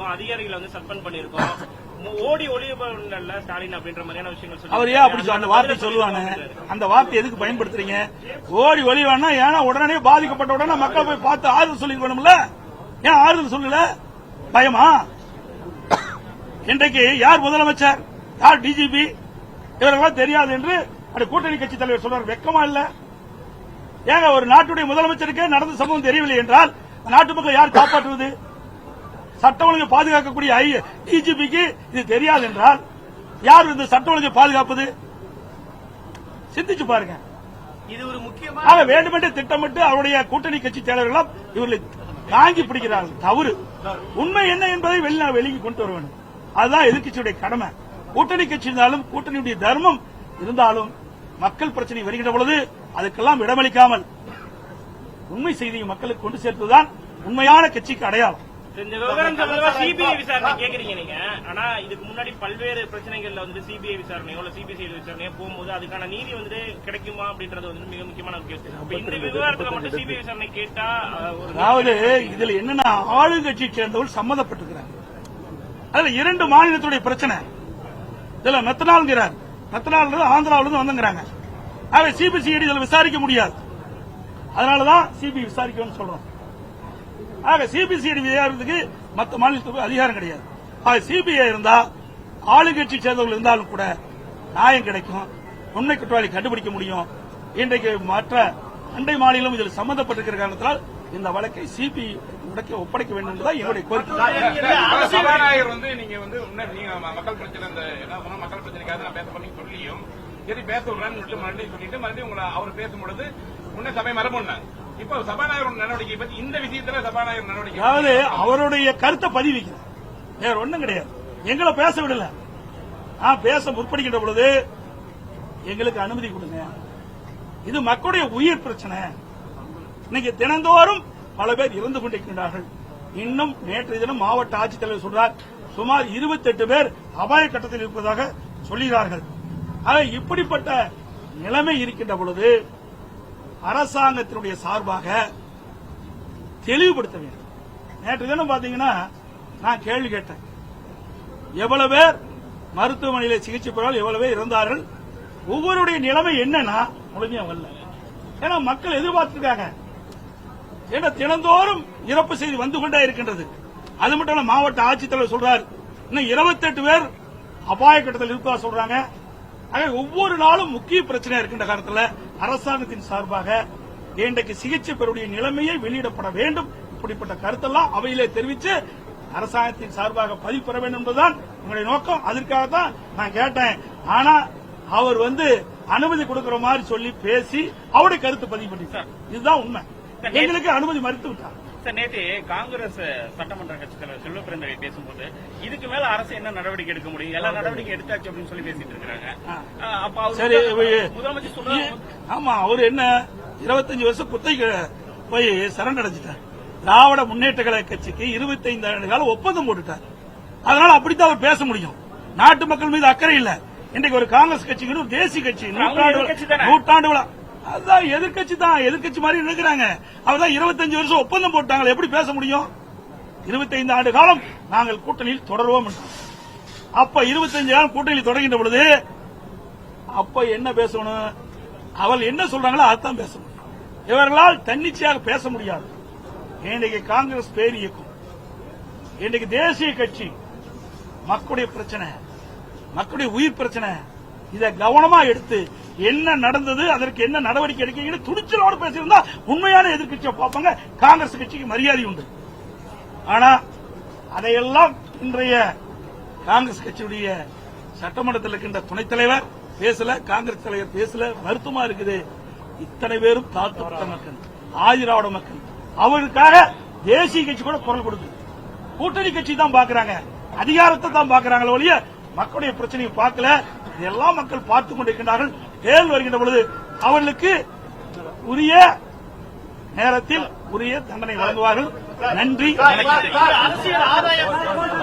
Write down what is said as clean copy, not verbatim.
பண்ணிருக்கோம், அதிகாரிகளை வந்து சஸ்பெண்ட் பண்ணிருக்கோம், ஓடி ஒளிபரப்புல ஸ்டாலின் அப்படின்ற மாதிரியான விஷயங்கள் அவர் ஏன் அப்படி அந்த வார்த்தை சொல்லுவாங்க? அந்த வார்த்தை எதுக்கு பயன்படுத்துறீங்க? ஓடி ஒளிவானா ஏன்னா உடனே பாதிக்கப்பட்ட உடனே மக்கள் போய் பார்த்து ஆறுதல் சொல்லிருக்கணும்ல. ஏன் ஆறுதல் சொல்லல? பயமா? இன்றைக்கு யார் முதலமைச்சர், யார் டிஜிபி, இவர்களெல்லாம் தெரியாது என்று கூட்டணி கட்சி தலைவர் சொல்றார். வெக்கமா இல்ல? ஏங்க ஒரு நாட்டுடைய முதலமைச்சருக்கே நடந்த சம்பவம் தெரியவில்லை என்றால் நாட்டு மக்களை யார் காப்பாற்றுவது? சட்ட ஒழுங்கை பாதுகாக்கக்கூடிய டிஜிபிக்கு இது தெரியாது என்றால் யார் இந்த சட்ட ஒழுங்கை பாதுகாப்பது? சிந்திச்சு பாருங்க. இது ஒரு முக்கியமான வேண்டுமென்றே திட்டமிட்டு அவருடைய கூட்டணி கட்சி தலைவர்கள் இவர்களை தாங்கி பிடிக்கிறார்கள். தவறு. உண்மை என்ன என்பதை வெளியே கொண்டு வர வேண்டும். அதுதான் எதிர்க்கட்சியுடைய கடமை. கூட்டணி கட்சி இருந்தாலும் கூட்டணியுடைய தர்மம் இருந்தாலும் மக்கள் பிரச்சனை வருகின்ற பொழுது அதுக்கெல்லாம் இடமளிக்காமல் உண்மை செய்தியை மக்களுக்கு கொண்டு சேர்ப்பதுதான் உண்மையான கட்சிக்கு அடையாளம். இந்த விவகாரம் சம்பந்தமா சிபிஐ விசாரணை கேக்குறீங்க நீங்க. ஆனா இதுக்கு முன்னாடி பல்வேறு பிரச்சனைகள்ல வந்து சிபிஐ விசாரணையோ இல்ல சிபிசிஐடி விசாரணையோ போகும்போது அதுக்கான நீதி வந்து கிடைக்குமா அப்படின்றது வந்து மிக முக்கியமான கேள்வி. இந்த விவகாரத்துல மட்டும் சிபிஐ விசாரணை கேட்டா அதாவது இதுல என்னன்னா ஆளுங்கட்சியை சேர்ந்தவர்கள் சம்பந்தப்பட்டிருக்கிறாங்க. அதுல 2 மாநிலத்துடைய பிரச்சனை. இதுல மெத்தனால்ங்கிறார், மெத்தனால் ஆந்திராவிலிருந்து வந்துங்கிறாங்க. ஆக சிபிசிஐடி இதுல விசாரிக்க முடியாது. அதனாலதான் சிபிஐ விசாரிக்கணும்னு சொல்றோம். ஆக சிபிசிஐடி விசாரிக்கிறதுக்கு மற்ற மாநிலத்துக்கு அதிகாரம் கிடையாது. ஆக சிபிஐ இருந்தா ஆளுங்கட்சி சேர்ந்தவர்கள் இருந்தாலும் கூட நியாயம் கிடைக்கும், உண்மை குற்றவாளி கண்டுபிடிக்க முடியும். இன்றைக்கு மற்ற அண்டை மாநிலம் இதில் சம்பந்தப்பட்டிருக்கிற காரணத்தால் இந்த வழக்கை சிபிஐ ஒப்படைக்க வேண்டும் என்பதுதான் என்னுடைய கோரிக்கை. சபாநாயகர் வந்து நீங்க வந்து மக்கள் பிரச்சனை மக்கள் பிரச்சனைக்காக நான் பேச பண்ணி சொல்லியும் சரி பேச விடுறேன்னு மறுபடியும் சொல்லிட்டு மறுபடியும் உங்களை அவர் பேசும்பொழுது முன்னே சபை மரபுன்னாங்க. இப்ப சபாநாயகர் நடவடிக்கை பத்தி இந்த விஷயத்துல சபாநாயகர் நடவடிக்கை அதாவது அவருடைய கருத்தை பதிவிக்கிறார், வேற ஒண்ணும் கிடையாது. எங்களை பேச விடல. நான் பேச முற்படுகின்ற பொழுது எங்களுக்கு அனுமதி கொடுங்க. இது மக்களுடைய உயிர் பிரச்சனை. இன்னைக்கு தினந்தோறும் பல பேர் இறந்து கொண்டிருக்கின்றார்கள். இன்னும் நேற்றைய தினம் மாவட்ட ஆட்சித்தலைவர் சொல்றார் சுமார் 28 பேர் அபாய கட்டத்தில் இருப்பதாக சொல்கிறார்கள். ஆக இப்படிப்பட்ட நிலைமை இருக்கின்ற பொழுது அரசாங்கத்தினுடைய சார்பாக தெளிவுபடுத்த வேண்டும். நேற்று தினம் பாத்தீங்கன்னா நான் கேள்வி கேட்டேன், எவ்வளவு பேர் மருத்துவமனையில் சிகிச்சை பெறால் எவ்வளவு பேர் இறந்தார்கள், ஒவ்வொருடைய நிலைமை என்னன்னா முழுமையா வரல. ஏன்னா மக்கள் எதிர்பார்த்திருக்காங்க. ஏன்னா தினந்தோறும் இறப்பு செய்தி வந்து கொண்டே இருக்கின்றது. அது மட்டும் இல்ல, மாவட்ட ஆட்சித்தலைவர் சொல்றார் இன்னும் 28 பேர் அபாய கட்டத்தில் இருப்பதா சொல்றாங்க. ஒவ்வொரு நாளும் முக்கிய பிரச்சனை இருக்கின்ற காரணத்தில் அரசாங்கத்தின் சார்பாக இன்றைக்கு சிகிச்சை பெறக்கூடிய நிலைமையை வெளியிடப்பட வேண்டும். இப்படிப்பட்ட கருத்தெல்லாம் அவையிலே தெரிவித்து அரசாங்கத்தின் சார்பாக பதிவு பெற வேண்டும் என்பதுதான் உங்களுடைய நோக்கம். அதற்காகத்தான் நான் கேட்டேன். ஆனா அவர் வந்து அனுமதி கொடுக்கிற மாதிரி சொல்லி பேசி அவருடைய கருத்து பதிவு பண்ணிட்டார். இதுதான் உண்மை. எங்களுக்கு அனுமதி மறுத்து விட்டார். நேற்று காங்கிரஸ் சட்டமன்ற கட்சி தலைவர் செல்வ பிறந்தகை பேசும்போது இதுக்கு மேல அரசு என்ன நடவடிக்கை எடுக்க முடியும், எல்லா நடவடிக்கை எடுத்தாச்சு அப்படின்னு சொல்லி பேசிட்டு இருக்காங்க. சரி, முதலமைச்சர் சொல்றாங்க. ஆமா, அவர் என்ன 25 வருஷம் குத்தகை போய் சரண் அடைஞ்சிட்டார். திராவிட முன்னேற்ற கழக கட்சிக்கு 25 ஆண்டு காலம் ஒப்பந்தம் போட்டுட்டார். அதனால அப்படித்தான் அவர் பேச முடியும். நாட்டு மக்கள் மீது அக்கறை இல்ல. இன்றைக்கு ஒரு காங்கிரஸ் கட்சிக்கு ஒரு தேசிய கட்சி நூற்றாண்டு விழா, அதுதான் எதிர்கட்சி தான். எதிர்கட்சி மாதிரி நினைக்கிறாங்க. அவர்தான் 25 வருஷம் ஒப்பந்தம் போட்டாங்க. எப்படி பேச முடியும்? 25 ஆண்டு காலம் நாங்கள் கூட்டணியில் தொடர்வோம். அப்ப 25 ஆண்டு கூட்டணியில் தொடங்கின்ற பொழுது அப்ப என்ன பேசணும்? அவள் என்ன சொல்றாங்களோ அதுதான் பேசணும். இவர்களால் தன்னிச்சையாக பேச முடியாது. இன்றைக்கு காங்கிரஸ் பேர் இயக்கம், இன்றைக்கு தேசிய கட்சி, மக்களுடைய பிரச்சனை, மக்களுடைய உயிர் பிரச்சனை, இதை கவனமா எடுத்து என்ன நடந்தது, அதற்கு என்ன நடவடிக்கை எடுக்க துணிச்சலோடு பேசியிருந்தா உண்மையான எதிர்கட்சியை பார்ப்பாங்க. காங்கிரஸ் கட்சிக்கு மரியாதை உண்டு. ஆனா அதையெல்லாம் இன்றைய காங்கிரஸ் கட்சியுடைய சட்டமன்றத்தில் இருக்கின்ற துணைத் தலைவர் பேசல, காங்கிரஸ் தலைவர் பேசல. வருத்தமா இருக்குது. இத்தனை பேரும் தாழ்த்தப்பட்ட மக்கள், ஆதிராவிட மக்கள், அவருக்காக தேசிய கட்சி கூட குரல் கொடுக்குது. கூட்டணி கட்சி தான் பாக்குறாங்க, அதிகாரத்தை தான் பாக்குறாங்களே ஒழிய மக்களுடைய பிரச்சனையை பார்க்கல. இதெல்லாம் மக்கள் பார்த்துக் கொண்டிருக்கின்றார்கள். தேர்தல் வருகின்ற பொழுது அவர்களுக்கு உரிய நேரத்தில் உரிய தண்டனை வழங்குவார்கள். நன்றி.